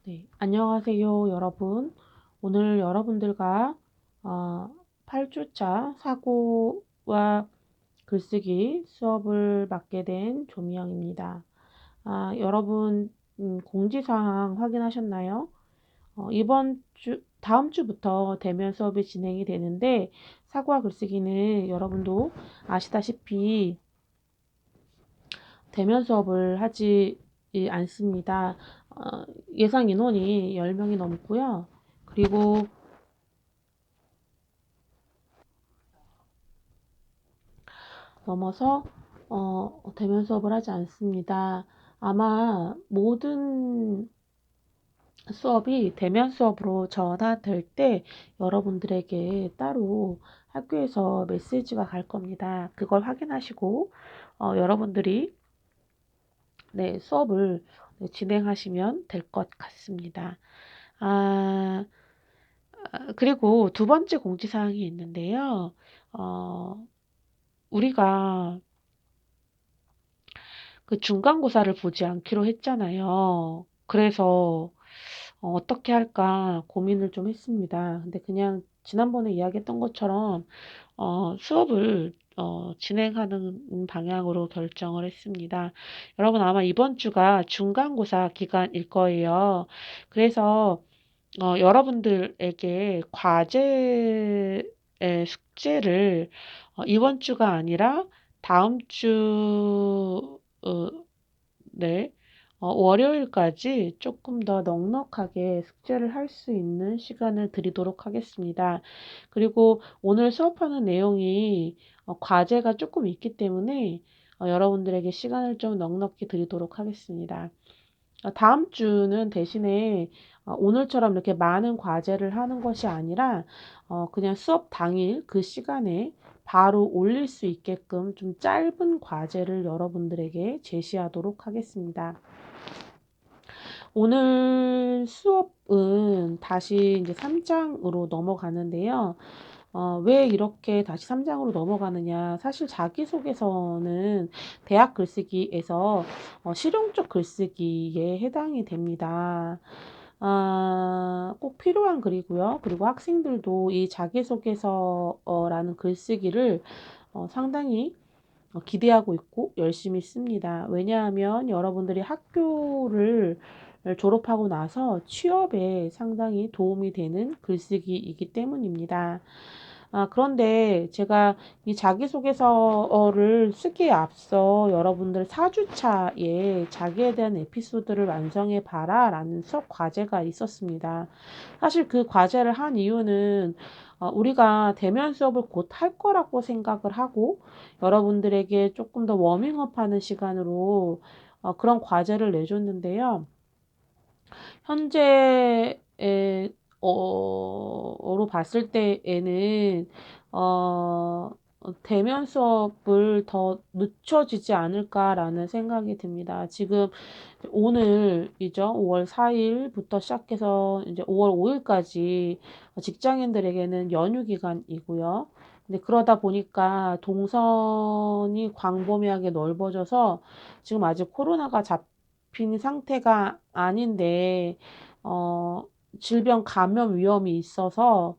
네, 안녕하세요, 여러분. 오늘 여러분들과 8주차 사고와 글쓰기 수업을 맡게 된 조미영입니다. 여러분, 공지사항 확인하셨나요? 다음 주부터 대면 수업이 진행이 되는데, 사고와 글쓰기는 여러분도 아시다시피 대면 수업을 하지 않습니다. 예상 인원이 10명이 넘고요. 그리고 넘어서 대면 수업을 하지 않습니다. 아마 모든 수업이 대면 수업으로 전환될 때 여러분들에게 따로 학교에서 메시지가 갈 겁니다. 그걸 확인하시고 여러분들이 수업을 진행하시면 될 것 같습니다. 아, 그리고 두 번째 공지사항이 있는데요. 어, 우리가 그 중간고사를 보지 않기로 했잖아요. 그래서 어떻게 할까 고민을 좀 했습니다. 근데 그냥 지난번에 이야기했던 것처럼 수업을 진행하는 방향으로 결정을 했습니다. 여러분 아마 이번 주가 중간고사 기간일 거예요. 그래서 여러분들에게 숙제를 이번 주가 아니라 다음 주, 네, 월요일까지 조금 더 넉넉하게 숙제를 할 수 있는 시간을 드리도록 하겠습니다. 그리고 오늘 수업하는 내용이 과제가 조금 있기 때문에 여러분들에게 시간을 좀 넉넉히 드리도록 하겠습니다. 다음 주는 대신에 오늘처럼 이렇게 많은 과제를 하는 것이 아니라 그냥 수업 당일 그 시간에 바로 올릴 수 있게끔 좀 짧은 과제를 여러분들에게 제시하도록 하겠습니다. 오늘 수업은 다시 이제 3장으로 넘어가는데요. 왜 이렇게 다시 3장으로 넘어가느냐. 사실 자기소개서는 대학 글쓰기에서 실용적 글쓰기에 해당이 됩니다. 꼭 필요한 글이고요. 그리고 학생들도 이 자기소개서라는 글쓰기를 상당히 기대하고 있고 열심히 씁니다. 왜냐하면 여러분들이 학교를 졸업하고 나서 취업에 상당히 도움이 되는 글쓰기이기 때문입니다. 그런데 제가 이 자기소개서를 쓰기에 앞서 여러분들 4주차에 자기에 대한 에피소드를 완성해 봐라 라는 수업 과제가 있었습니다. 사실 그 과제를 한 이유는 우리가 대면 수업을 곧 할 거라고 생각을 하고 여러분들에게 조금 더 워밍업 하는 시간으로 그런 과제를 내줬는데요. 현재 로 봤을 때에는 대면 수업을 더 늦춰지지 않을까라는 생각이 듭니다. 지금 오늘이죠. 5월 4일부터 시작해서 이제 5월 5일까지 직장인들에게는 연휴 기간이고요. 근데 그러다 보니까 동선이 광범위하게 넓어져서 지금 아직 코로나가 잡힌 상태가 아닌데 어, 질병 감염 위험이 있어서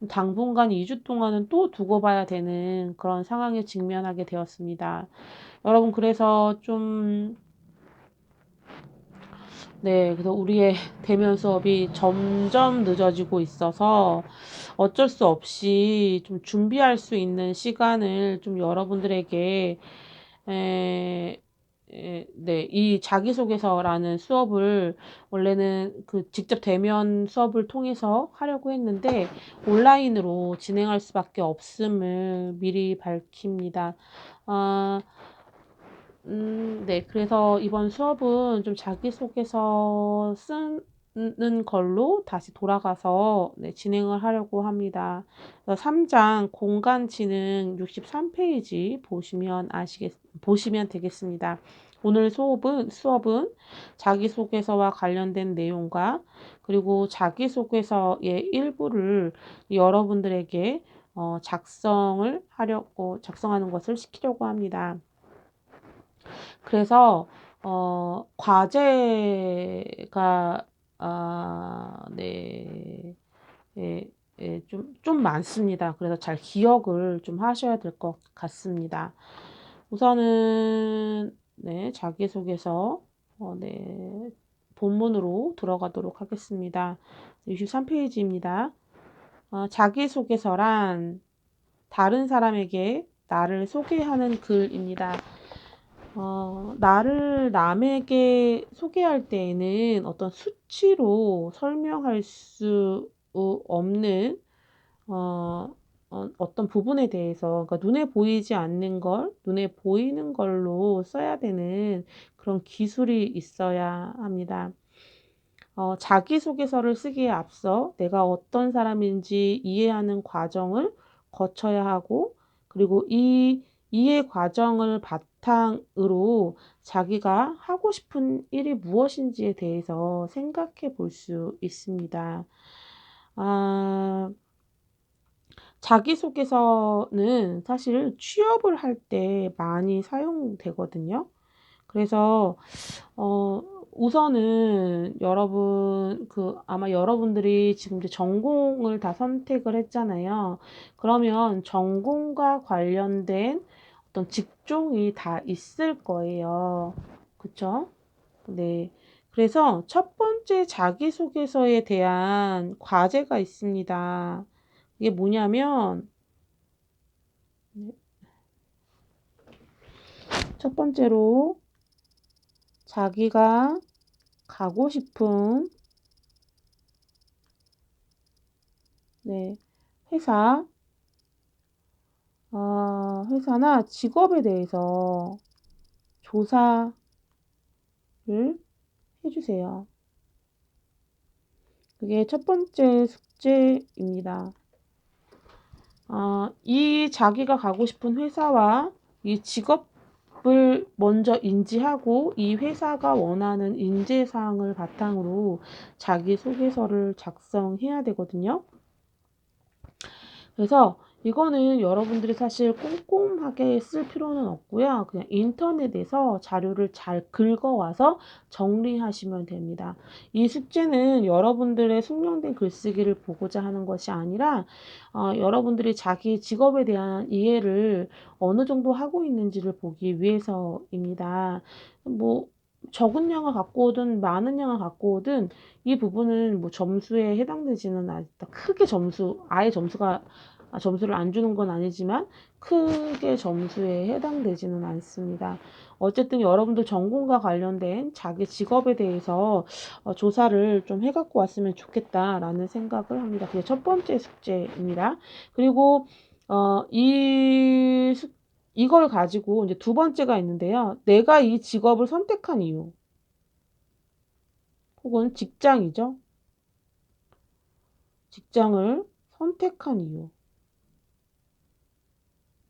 당분간 2주 동안은 또 두고 봐야 되는 그런 상황에 직면하게 되었습니다. 여러분, 그래서 그래서 우리의 대면 수업이 점점 늦어지고 있어서 어쩔 수 없이 좀 준비할 수 있는 시간을 좀 여러분들에게 에, 이 자기소개서라는 수업을 원래는 그 직접 대면 수업을 통해서 하려고 했는데 온라인으로 진행할 수밖에 없음을 미리 밝힙니다. 아, 그래서 이번 수업은 좀 자기소개서 쓰는 걸로 다시 돌아가서 진행을 하려고 합니다. 3장 공간지능 63페이지 보시면 되겠습니다. 오늘 수업은 자기소개서와 관련된 내용과 그리고 자기소개서의 일부를 여러분들에게 작성하는 것을 시키려고 합니다. 그래서 과제가 네. 예, 예, 좀 많습니다. 그래서 잘 기억을 좀 하셔야 될 것 같습니다. 우선은, 네, 자기소개서, 네, 본문으로 들어가도록 하겠습니다. 63페이지입니다. 자기소개서란 다른 사람에게 나를 소개하는 글입니다. 나를 남에게 소개할 때에는 어떤 수치로 설명할 수 없는 어떤 부분에 대해서, 그러니까 눈에 보이지 않는 걸 눈에 보이는 걸로 써야 되는 그런 기술이 있어야 합니다. 자기소개서를 쓰기에 앞서 내가 어떤 사람인지 이해하는 과정을 거쳐야 하고, 그리고 이 이해 과정을 바탕으로 자기가 하고 싶은 일이 무엇인지에 대해서 생각해 볼 수 있습니다. 아, 자기소개서는 사실 취업을 할 때 많이 사용되거든요. 그래서 어 우선은 여러분, 아마 여러분들이 지금 이제 전공을 다 선택을 했잖아요. 그러면 전공과 관련된 어떤 직종이 다 있을 거예요. 그쵸? 네. 그래서 첫 번째 자기소개서에 대한 과제가 있습니다. 이게 뭐냐면, 첫 번째로 자기가 가고 싶은, 네, 회사, 회사나 직업에 대해서 조사를 해주세요. 그게 첫 번째 숙제입니다. 이 자기가 가고 싶은 회사와 이 직업을 먼저 인지하고, 이 회사가 원하는 인재사항을 바탕으로 자기소개서를 작성해야 되거든요. 그래서 이거는 여러분들이 사실 꼼꼼하게 쓸 필요는 없고요. 그냥 인터넷에서 자료를 잘 긁어와서 정리하시면 됩니다. 이 숙제는 여러분들의 숙련된 글쓰기를 보고자 하는 것이 아니라, 여러분들이 자기 직업에 대한 이해를 어느 정도 하고 있는지를 보기 위해서입니다. 뭐 적은 양을 갖고 오든 많은 양을 갖고 오든 이 부분은 뭐 점수에 해당되지는 않다. 크게 아예 점수를 안 주는 건 아니지만 크게 점수에 해당되지는 않습니다. 어쨌든 여러분들 전공과 관련된 자기 직업에 대해서 조사를 좀 해갖고 왔으면 좋겠다라는 생각을 합니다. 그게 첫 번째 숙제입니다. 그리고 어, 이 이걸 가지고 이제 두 번째가 있는데요. 내가 이 직업을 선택한 이유, 혹은 직장이죠. 직장을 선택한 이유.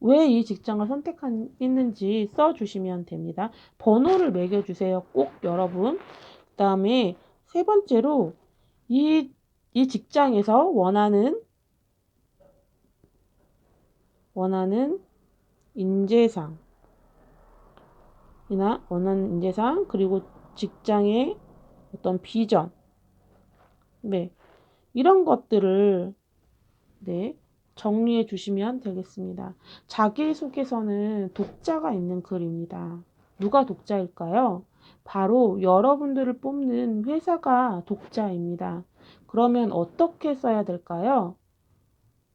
왜 이 직장을 선택했는지 써주시면 됩니다. 번호를 매겨주세요. 꼭 여러분. 그 다음에 세 번째로 이 직장에서 원하는 인재상이나 원하는 인재상, 그리고 직장의 어떤 비전, 네, 이런 것들을, 네, 정리해 주시면 되겠습니다. 자기소개서는 독자가 있는 글입니다. 누가 독자일까요? 바로 여러분들을 뽑는 회사가 독자입니다. 그러면 어떻게 써야 될까요?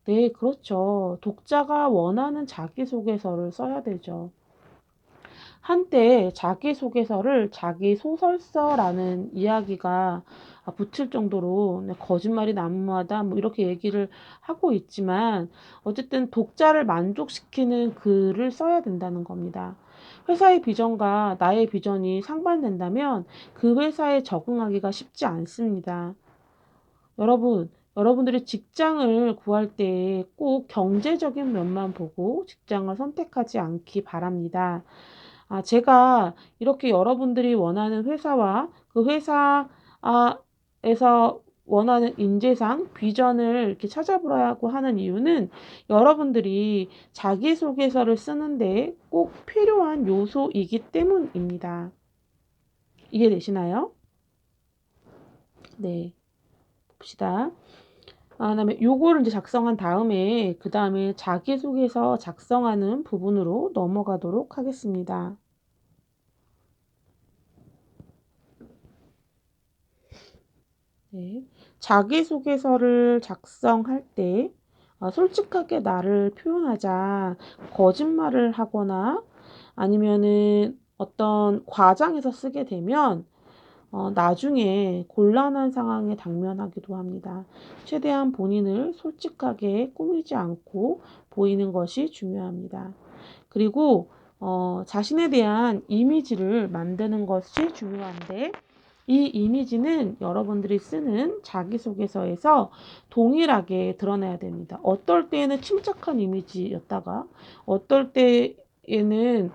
네, 그렇죠. 독자가 원하는 자기소개서를 써야 되죠. 한때 자기소개서를 자기소설서라는 이야기가 붙을 정도로 거짓말이 난무하다 뭐 이렇게 얘기를 하고 있지만, 어쨌든 독자를 만족시키는 글을 써야 된다는 겁니다. 회사의 비전과 나의 비전이 상반된다면 그 회사에 적응하기가 쉽지 않습니다. 여러분들이 직장을 구할 때 꼭 경제적인 면만 보고 직장을 선택하지 않기 바랍니다. 제가 이렇게 여러분들이 원하는 회사와 그 회사에서 원하는 인재상, 비전을 이렇게 찾아보라고 하는 이유는 여러분들이 자기소개서를 쓰는데 꼭 필요한 요소이기 때문입니다. 이해되시나요? 네, 봅시다. 그다음에 요거를 이제 작성한 다음에 그 다음에 자기소개서 작성하는 부분으로 넘어가도록 하겠습니다. 네, 자기소개서를 작성할 때 솔직하게 나를 표현하자, 거짓말을 하거나 아니면은 어떤 과장해서 쓰게 되면 나중에 곤란한 상황에 당면하기도 합니다. 최대한 본인을 솔직하게 꾸미지 않고 보이는 것이 중요합니다. 그리고 자신에 대한 이미지를 만드는 것이 중요한데 이 이미지는 여러분들이 쓰는 자기소개서에서 동일하게 드러내야 됩니다. 어떨 때에는 침착한 이미지였다가 어떨 때에는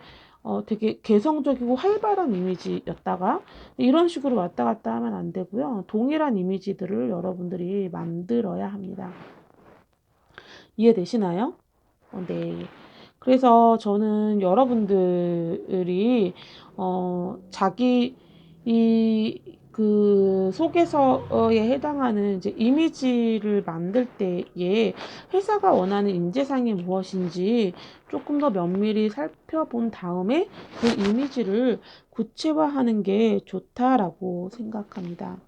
되게 개성적이고 활발한 이미지였다가 이런 식으로 왔다 갔다 하면 안 되고요. 동일한 이미지들을 여러분들이 만들어야 합니다. 이해되시나요? 네. 그래서 저는 여러분들이 자기 그 소개서에 해당하는 이제 이미지를 만들 때에 회사가 원하는 인재상이 무엇인지 조금 더 면밀히 살펴본 다음에 그 이미지를 구체화하는 게 좋다라고 생각합니다.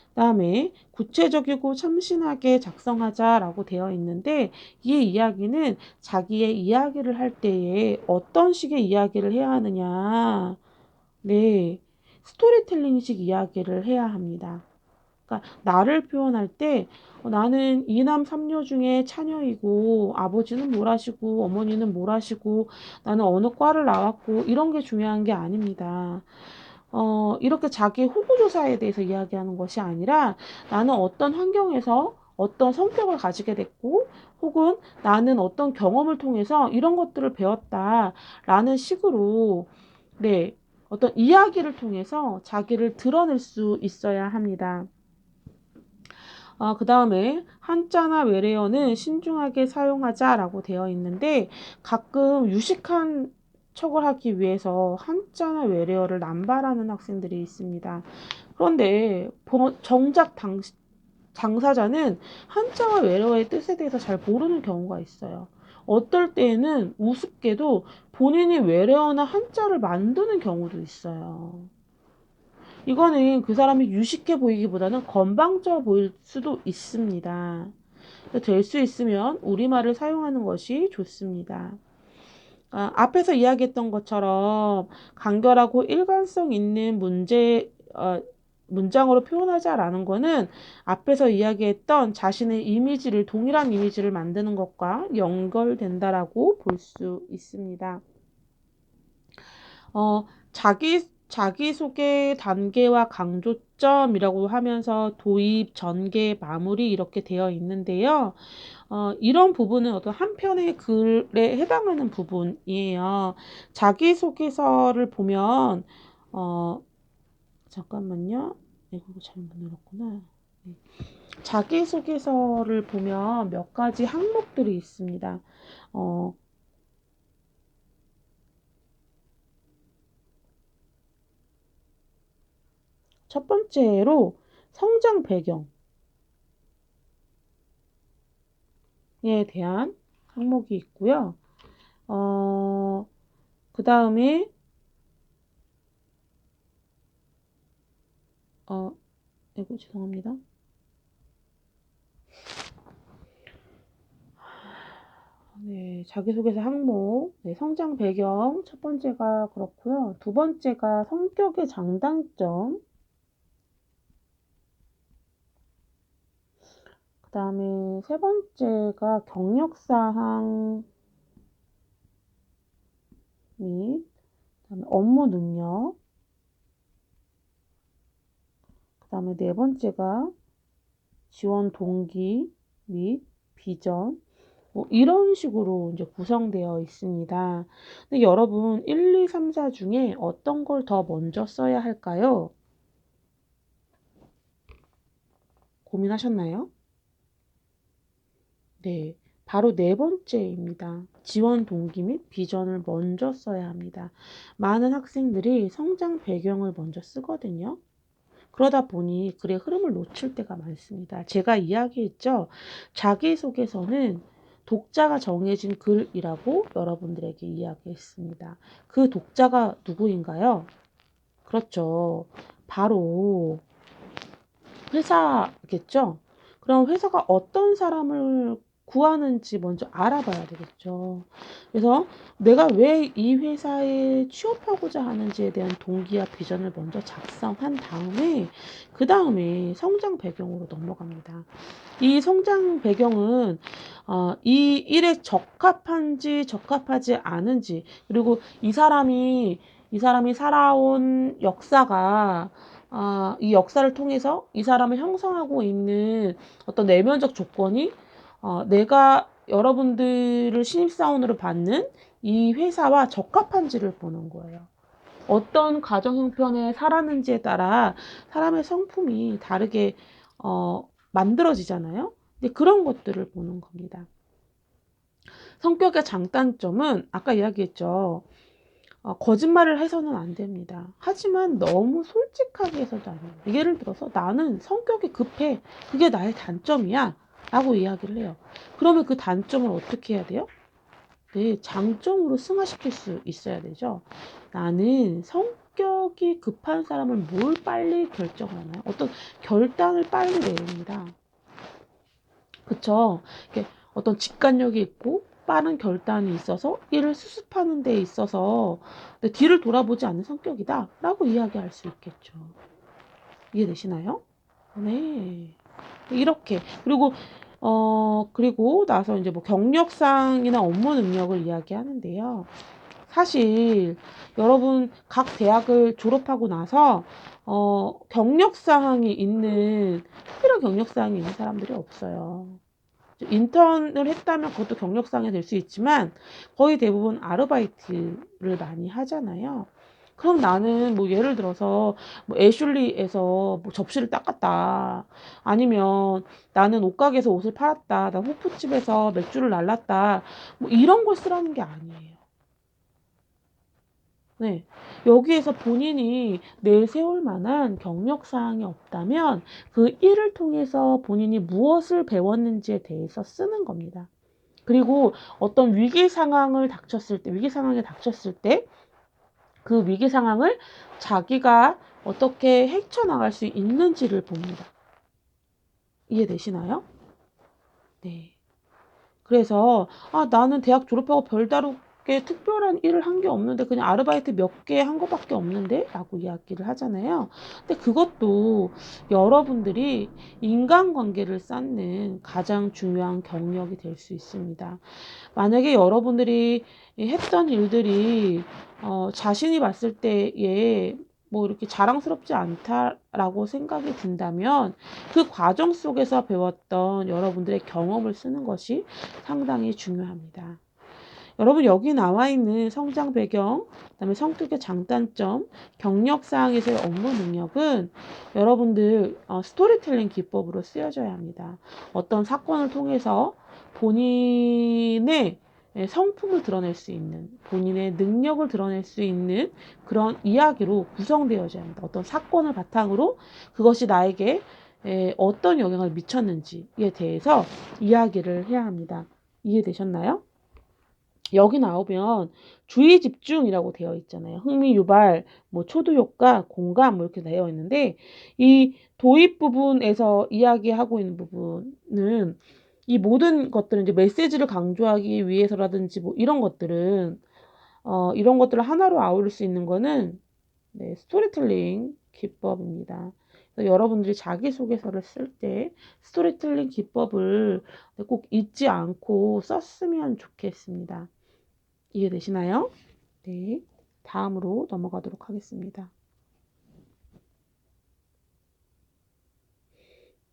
그다음에 구체적이고 참신하게 작성하자라고 되어 있는데 이 이야기는 자기의 이야기를 할 때에 어떤 식의 이야기를 해야 하느냐. 네. 스토리텔링식 이야기를 해야 합니다. 그러니까 나를 표현할 때 나는 이남 삼녀 중에 차녀이고 아버지는 뭘 하시고 어머니는 뭘 하시고 나는 어느 과를 나왔고 이런 게 중요한 게 아닙니다. 이렇게 자기 호구조사에 대해서 이야기하는 것이 아니라 나는 어떤 환경에서 어떤 성격을 가지게 됐고 혹은 나는 어떤 경험을 통해서 이런 것들을 배웠다라는 식으로 네, 어떤 이야기를 통해서 자기를 드러낼 수 있어야 합니다. 그 다음에 한자나 외래어는 신중하게 사용하자라고 되어 있는데 가끔 유식한 척을 하기 위해서 한자나 외래어를 남발하는 학생들이 있습니다. 그런데 정작 당사자는 한자와 외래어의 뜻에 대해서 잘 모르는 경우가 있어요. 어떨 때에는 우습게도 본인이 외래어나 한자를 만드는 경우도 있어요. 이거는 그 사람이 유식해 보이기보다는 건방져 보일 수도 있습니다. 될 수 있으면 우리말을 사용하는 것이 좋습니다. 앞에서 이야기했던 것처럼 간결하고 일관성 있는 문장으로 표현하자라는 거는 앞에서 이야기했던 자신의 이미지를, 동일한 이미지를 만드는 것과 연결된다라고 볼 수 있습니다. 자기소개 단계와 강조점이라고 하면서 도입, 전개, 마무리 이렇게 되어 있는데요. 이런 부분은 어떤 한 편의 글에 해당하는 부분이에요. 자기소개서를 보면, 잠깐만요. 이거 잘못 눌렀구나. 네. 자기소개서를 보면 몇 가지 항목들이 있습니다. 어, 첫 번째로 성장 배경에 대한 항목이 있고요. 그 다음에, 이거 죄송합니다. 네, 자기소개서 항목, 네, 성장 배경 첫 번째가 그렇고요. 두 번째가 성격의 장단점, 그 다음에 세 번째가 경력사항 및 그다음에 업무 능력, 그 다음에 네 번째가 지원 동기 및 비전, 뭐 이런 식으로 이제 구성되어 있습니다. 근데 여러분 1, 2, 3, 4 중에 어떤 걸 더 먼저 써야 할까요? 고민하셨나요? 네, 바로 네 번째입니다. 지원 동기 및 비전을 먼저 써야 합니다. 많은 학생들이 성장 배경을 먼저 쓰거든요. 그러다 보니 글의 흐름을 놓칠 때가 많습니다. 제가 이야기했죠. 자기소개서는 독자가 정해진 글이라고 여러분들에게 이야기했습니다. 그 독자가 누구인가요? 그렇죠. 바로 회사겠죠? 그럼 회사가 어떤 사람을 구하는지 먼저 알아봐야 되겠죠. 그래서 내가 왜 이 회사에 취업하고자 하는지에 대한 동기와 비전을 먼저 작성한 다음에 그 다음에 성장 배경으로 넘어갑니다. 이 성장 배경은 이 일에 적합한지 적합하지 않은지, 그리고 이 사람이 살아온 역사가 이 역사를 통해서 이 사람을 형성하고 있는 어떤 내면적 조건이 내가 여러분들을 신입사원으로 받는 이 회사와 적합한지를 보는 거예요. 어떤 가정 형편에 살았는지에 따라 사람의 성품이 다르게 만들어지잖아요. 근데 그런 것들을 보는 겁니다. 성격의 장단점은 아까 이야기했죠. 거짓말을 해서는 안 됩니다. 하지만 너무 솔직하게 해서도 안 돼요. 예를 들어서 나는 성격이 급해. 그게 나의 단점이야. 라고 이야기를 해요. 그러면 그 단점을 어떻게 해야 돼요? 네, 장점으로 승화시킬 수 있어야 되죠. 나는 성격이 급한 사람을 뭘 빨리 결정을 하나요? 어떤 결단을 빨리 내립니다. 그쵸? 이렇게 어떤 직관력이 있고 빠른 결단이 있어서 일을 수습하는 데 있어서 뒤를 돌아보지 않는 성격이다 라고 이야기할 수 있겠죠. 이해되시나요? 네. 이렇게. 그리고 나서 이제 뭐 경력상이나 업무 능력을 이야기하는데요. 사실 여러분 각 대학을 졸업하고 나서 경력사항이 있는, 특별한 경력사항이 있는 사람들이 없어요. 인턴을 했다면 그것도 경력상이 될 수 있지만 거의 대부분 아르바이트를 많이 하잖아요. 그럼 나는 뭐 예를 들어서 뭐 애슐리에서 뭐 접시를 닦았다. 아니면 나는 옷가게에서 옷을 팔았다. 나 호프집에서 맥주를 날랐다. 뭐 이런 걸 쓰라는 게 아니에요. 네. 여기에서 본인이 내세울 만한 경력사항이 없다면 그 일을 통해서 본인이 무엇을 배웠는지에 대해서 쓰는 겁니다. 그리고 어떤 위기 상황에 닥쳤을 때 그 위기 상황을 자기가 어떻게 헤쳐나갈 수 있는지를 봅니다. 이해되시나요? 네. 그래서 나는 대학 졸업하고 별다르게 특별한 일을 한 게 없는데 그냥 아르바이트 몇 개 한 것밖에 없는데 라고 이야기를 하잖아요. 근데 그것도 여러분들이 인간관계를 쌓는 가장 중요한 경력이 될 수 있습니다. 만약에 여러분들이 했던 일들이 자신이 봤을 때에 뭐 이렇게 자랑스럽지 않다라고 생각이 든다면 그 과정 속에서 배웠던 여러분들의 경험을 쓰는 것이 상당히 중요합니다. 여러분 여기 나와 있는 성장 배경, 그다음에 성격의 장단점, 경력사항에서의 업무 능력은 여러분들 스토리텔링 기법으로 쓰여져야 합니다. 어떤 사건을 통해서 본인의 성품을 드러낼 수 있는, 본인의 능력을 드러낼 수 있는 그런 이야기로 구성되어져야 합니다. 어떤 사건을 바탕으로 그것이 나에게 어떤 영향을 미쳤는지에 대해서 이야기를 해야 합니다. 이해되셨나요? 여기 나오면 주의 집중이라고 되어 있잖아요. 흥미 유발, 뭐 초도 효과, 공감 뭐 이렇게 되어 있는데 이 도입 부분에서 이야기하고 있는 부분은 이 모든 것들은 이제 메시지를 강조하기 위해서라든지 뭐 이런 것들은 이런 것들을 하나로 아우를 수 있는 거는 네, 스토리텔링 기법입니다. 그래서 여러분들이 자기소개서를 쓸 때 스토리텔링 기법을 꼭 잊지 않고 썼으면 좋겠습니다. 이해되시나요? 네. 다음으로 넘어가도록 하겠습니다.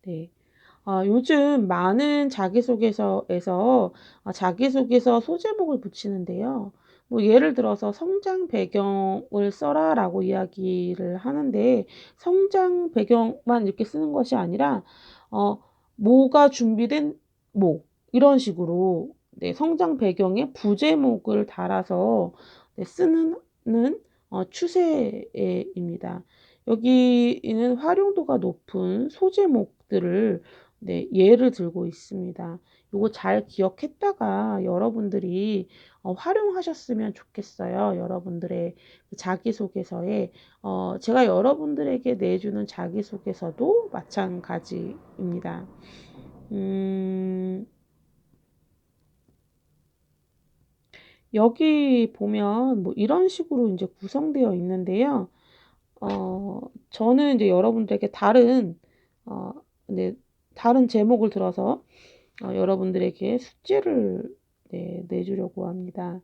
네. 요즘 많은 자기소개서에서 자기소개서 소제목을 붙이는데요. 뭐 예를 들어서 성장 배경을 써라라고 이야기를 하는데 성장 배경만 이렇게 쓰는 것이 아니라 뭐가 준비된 이런 식으로 네, 성장 배경에 부제목을 달아서 네, 쓰는 추세입니다. 여기는 활용도가 높은 소제목들을 네, 예를 들고 있습니다. 요거 잘 기억했다가 여러분들이 활용하셨으면 좋겠어요. 여러분들의 자기소개서에 제가 여러분들에게 내주는 자기소개서도 마찬가지입니다. 여기 보면 뭐 이런 식으로 이제 구성되어 있는데요. 저는 이제 여러분들에게 어, 네, 다른 제목을 들어서 여러분들에게 숙제를 네, 내주려고 합니다.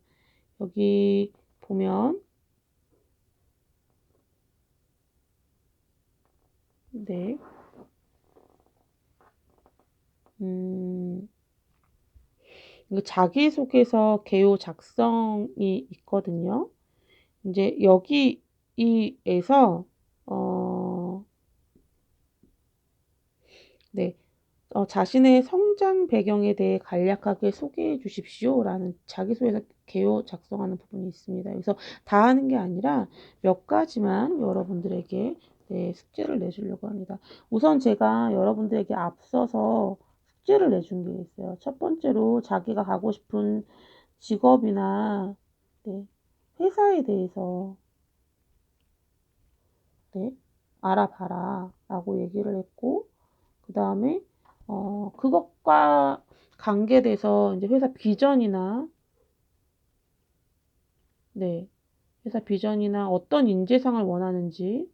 여기 보면 네, 이거 자기소개서 개요 작성이 있거든요. 이제 여기에서 네, 자신의 성장 배경에 대해 간략하게 소개해 주십시오라는 자기소개서 개요 작성하는 부분이 있습니다. 그래서 다 하는 게 아니라 몇 가지만 여러분들에게 네, 숙제를 내주려고 합니다. 우선 제가 여러분들에게 앞서서 숙제를 내준 게 있어요. 첫 번째로 자기가 가고 싶은 직업이나 네, 회사에 대해서 네, 알아봐라 라고 얘기를 했고, 그 다음에 그것과 관계돼서 이제 회사 비전이나 네, 회사 비전이나 어떤 인재상을 원하는지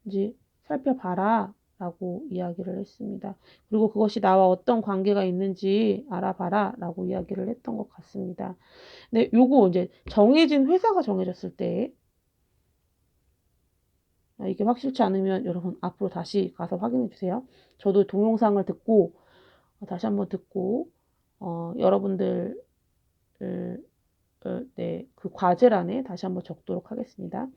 이제 살펴봐라 라고 이야기를 했습니다. 그리고 그것이 나와 어떤 관계가 있는지 알아봐라 라고 이야기를 했던 것 같습니다. 네, 요거 이제 정해진 회사가 정해졌을 때 이게 확실치 않으면 여러분 앞으로 다시 가서 확인해 주세요. 저도 동영상을 듣고 다시 한번 듣고 여러분들 네, 그 과제란에 다시 한번 적도록 하겠습니다.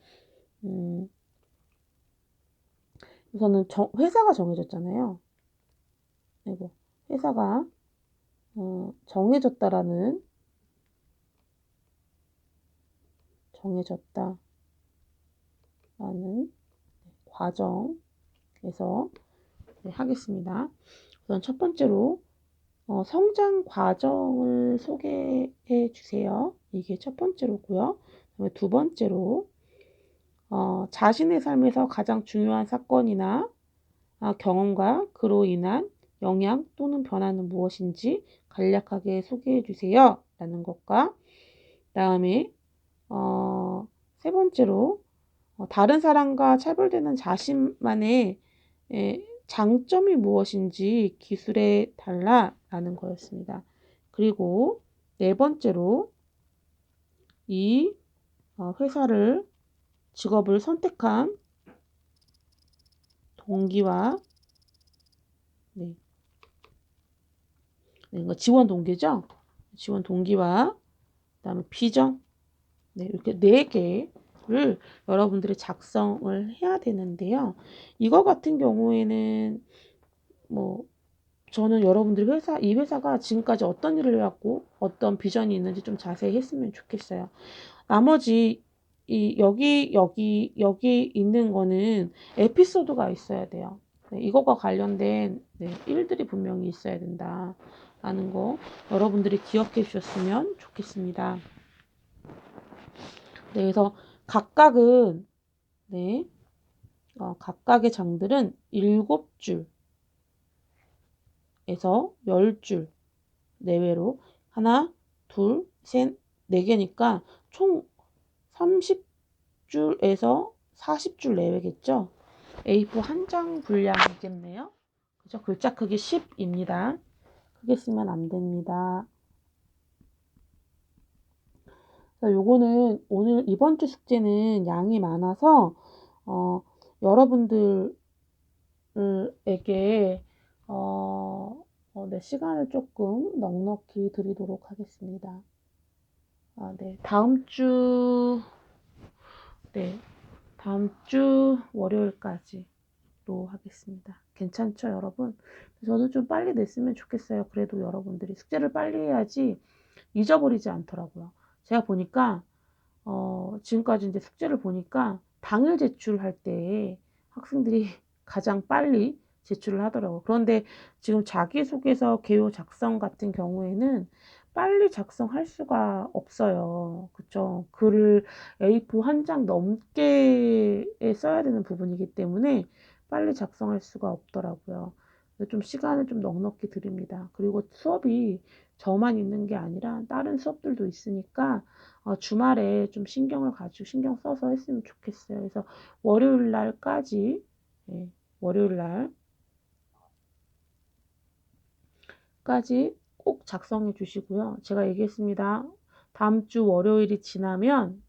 우선은 회사가 정해졌잖아요. 그리고 회사가 정해졌다라는 과정에서 네, 하겠습니다. 우선 첫 번째로 성장 과정을 소개해 주세요. 이게 첫 번째로고요. 그다음에 두 번째로 자신의 삶에서 가장 중요한 사건이나 경험과 그로 인한 영향 또는 변화는 무엇인지 간략하게 소개해 주세요. 라는 것과 그다음에 세 번째로 다른 사람과 차별되는 자신만의 장점이 무엇인지 기술해 달라라는 거였습니다. 그리고 네 번째로 이 직업을 선택한 동기와 네, 이거 지원 동기죠? 지원 동기와 그다음에 비전 네, 이렇게 네 개를 여러분들이 작성을 해야 되는데요. 이거 같은 경우에는 뭐 저는 여러분들이 이 회사가 지금까지 어떤 일을 해왔고 어떤 비전이 있는지 좀 자세히 했으면 좋겠어요. 나머지 여기 있는 거는 에피소드가 있어야 돼요. 네, 이거과 관련된 네, 일들이 분명히 있어야 된다라는 거 여러분들이 기억해 주셨으면 좋겠습니다. 네, 그래서 각각은 네, 각각의 장들은 7줄에서 10줄 내외로 하나, 둘, 셋, 4개니까 총 30줄에서 40줄 내외겠죠. A4 한 장 분량이겠네요. 그죠? 글자 크기 10입니다. 크게 쓰면 안 됩니다. 요거는 이번 주 숙제는 양이 많아서 여러분들에게 네, 시간을 조금 넉넉히 드리도록 하겠습니다. 네, 다음 주 월요일까지로 하겠습니다. 괜찮죠, 여러분? 저도 좀 빨리 냈으면 좋겠어요. 그래도 여러분들이 숙제를 빨리 해야지 잊어버리지 않더라고요. 제가 보니까 지금까지 이제 숙제를 보니까 당일 제출할 때 학생들이 가장 빨리 제출을 하더라고요. 그런데 지금 자기소개서 개요 작성 같은 경우에는 빨리 작성할 수가 없어요. 그쵸? 글을 A4 한 장 넘게 써야 되는 부분이기 때문에 빨리 작성할 수가 없더라고요. 좀 시간을 좀 넉넉히 드립니다. 그리고 수업이 저만 있는 게 아니라 다른 수업들도 있으니까 주말에 좀 신경을 가지고 신경 써서 했으면 좋겠어요. 그래서 월요일 날까지, 예, 월요일 날까지 꼭 작성해 주시고요. 제가 얘기했습니다. 다음 주 월요일이 지나면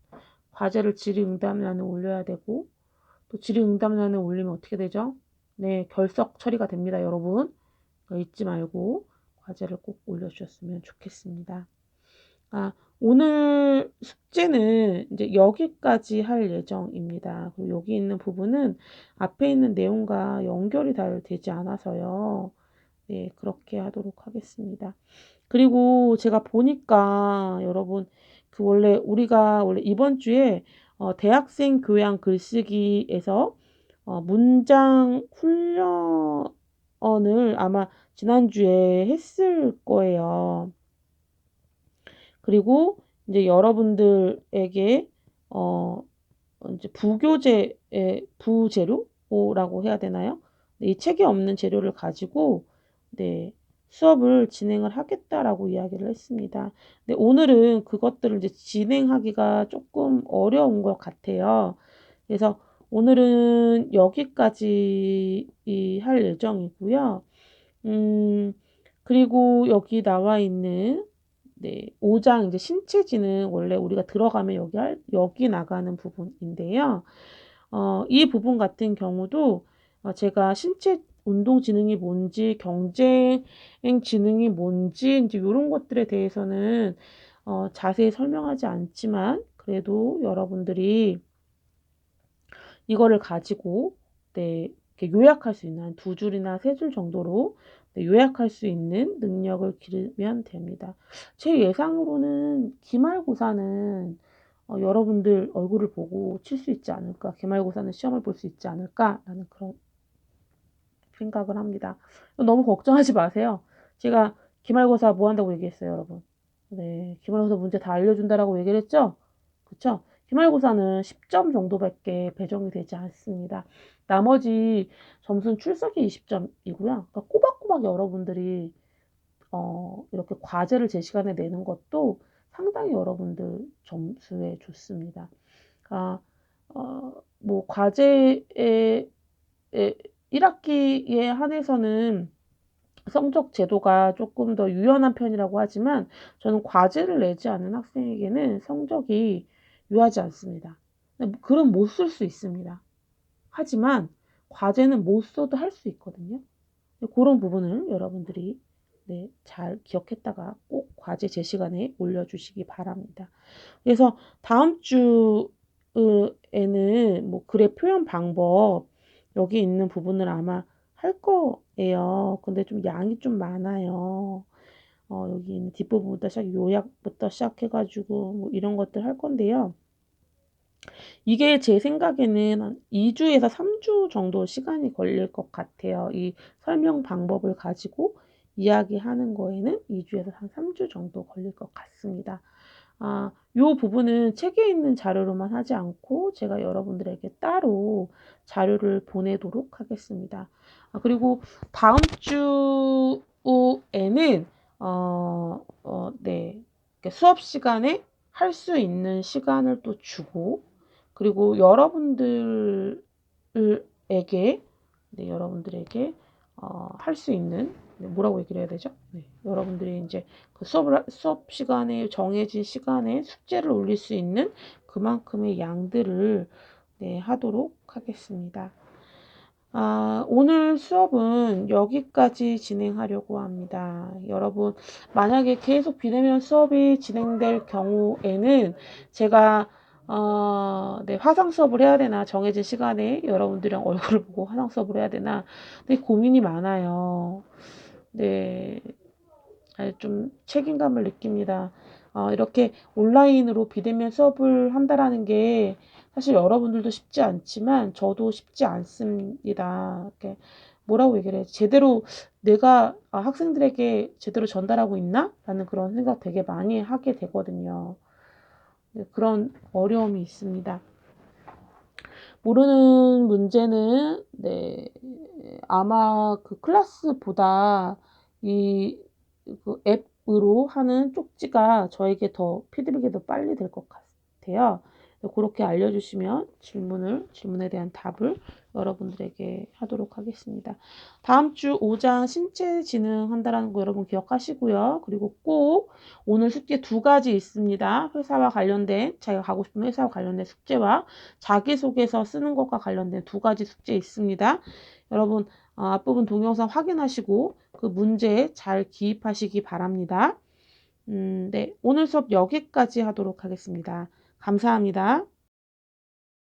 과제를 질의응답란에 올려야 되고, 또 질의응답란에 올리면 어떻게 되죠? 네, 결석 처리가 됩니다, 여러분. 그러니까 잊지 말고 과제를 꼭 올려주셨으면 좋겠습니다. 오늘 숙제는 이제 여기까지 할 예정입니다. 그리고 여기 있는 부분은 앞에 있는 내용과 연결이 잘 되지 않아서요. 네, 그렇게 하도록 하겠습니다. 그리고 제가 보니까 여러분, 우리가 원래 이번 주에 대학생 교양 글쓰기에서 문장 훈련을 아마 지난주에 했을 거예요. 그리고 이제 여러분들에게 이제 부재료라고 해야 되나요? 이 책에 없는 재료를 가지고 네, 수업을 진행을 하겠다라고 이야기를 했습니다. 근데 오늘은 그것들을 이제 진행하기가 조금 어려운 것 같아요. 그래서 오늘은 여기까지 할 예정이고요. 그리고 여기 나와 있는 네, 5장 이제 신체지능 원래 우리가 들어가면 여기 나가는 부분인데요. 이 부분 같은 경우도 제가 신체 운동 지능이 뭔지, 경쟁 지능이 뭔지 이제 이런 것들에 대해서는 자세히 설명하지 않지만 그래도 여러분들이 이거를 가지고 네, 이렇게 요약할 수 있는 한 2줄이나 3줄 정도로 네, 요약할 수 있는 능력을 기르면 됩니다. 제 예상으로는 기말고사는 여러분들 얼굴을 보고 칠 수 있지 않을까, 기말고사는 시험을 볼 수 있지 않을까라는 그런 생각을 합니다. 너무 걱정하지 마세요. 제가 기말고사 뭐 한다고 얘기했어요, 여러분? 네, 기말고사 문제 다 알려준다라고 얘기를 했죠? 그쵸? 기말고사는 10점 정도밖에 배정이 되지 않습니다. 나머지 점수는 출석이 20점이고요. 그러니까 꼬박꼬박 여러분들이 이렇게 과제를 제 시간에 내는 것도 상당히 여러분들 점수에 좋습니다. 그러니까 뭐 과제에 1학기에 한해서는 성적 제도가 조금 더 유연한 편이라고 하지만 저는 과제를 내지 않은 학생에게는 성적이 유하지 않습니다. 글은 못 쓸 수 있습니다. 하지만 과제는 못 써도 할 수 있거든요. 그런 부분을 여러분들이 네, 잘 기억했다가 꼭 과제 제 시간에 올려주시기 바랍니다. 그래서 다음 주에는 뭐 글의 표현 방법 여기 있는 부분을 아마 할 거예요. 근데 좀 양이 좀 많아요. 여기 있는 뒷부분부터 요약부터 시작해가지고 뭐 이런 것들 할 건데요. 이게 제 생각에는 한 2주에서 3주 정도 시간이 걸릴 것 같아요. 이 설명 방법을 가지고 이야기하는 거에는 2주에서 한 3주 정도 걸릴 것 같습니다. 요 부분은 책에 있는 자료로만 하지 않고 제가 여러분들에게 따로 자료를 보내도록 하겠습니다. 그리고 다음 주에는 네, 수업 시간에 할 수 있는 시간을 또 주고 그리고 여러분들에게 할 수 있는 뭐라고 얘기를 해야 되죠? 네, 여러분들이 이제 그 수업 시간에 정해진 시간에 숙제를 올릴 수 있는 그만큼의 양들을 네, 하도록 하겠습니다. 오늘 수업은 여기까지 진행하려고 합니다. 여러분, 만약에 계속 비대면 수업이 진행될 경우에는 제가 네, 화상 수업을 해야 되나, 정해진 시간에 여러분들이랑 얼굴을 보고 화상 수업을 해야 되나, 네, 고민이 많아요. 네, 좀 책임감을 느낍니다. 이렇게 온라인으로 비대면 수업을 한다라는 게 사실 여러분들도 쉽지 않지만 저도 쉽지 않습니다. 이렇게 뭐라고 얘기를 해? 제대로 내가 학생들에게 제대로 전달하고 있나? 라는 그런 생각 되게 많이 하게 되거든요. 그런 어려움이 있습니다. 모르는 문제는 네, 아마 그 클래스보다 그 앱으로 하는 쪽지가 저에게 더 피드백이 더 빨리 될 것 같아요. 그렇게 알려주시면 질문에 대한 답을 여러분들에게 하도록 하겠습니다. 다음 주 5장 신체 지능 한다라는 거 여러분 기억하시고요. 그리고 꼭 오늘 숙제 2가지 있습니다. 회사와 관련된, 자기가 가고 싶은 회사와 관련된 숙제와 자기소개서 쓰는 것과 관련된 2가지 숙제 있습니다. 여러분 앞부분 동영상 확인하시고 그 문제에 잘 기입하시기 바랍니다. 네, 오늘 수업 여기까지 하도록 하겠습니다. 감사합니다.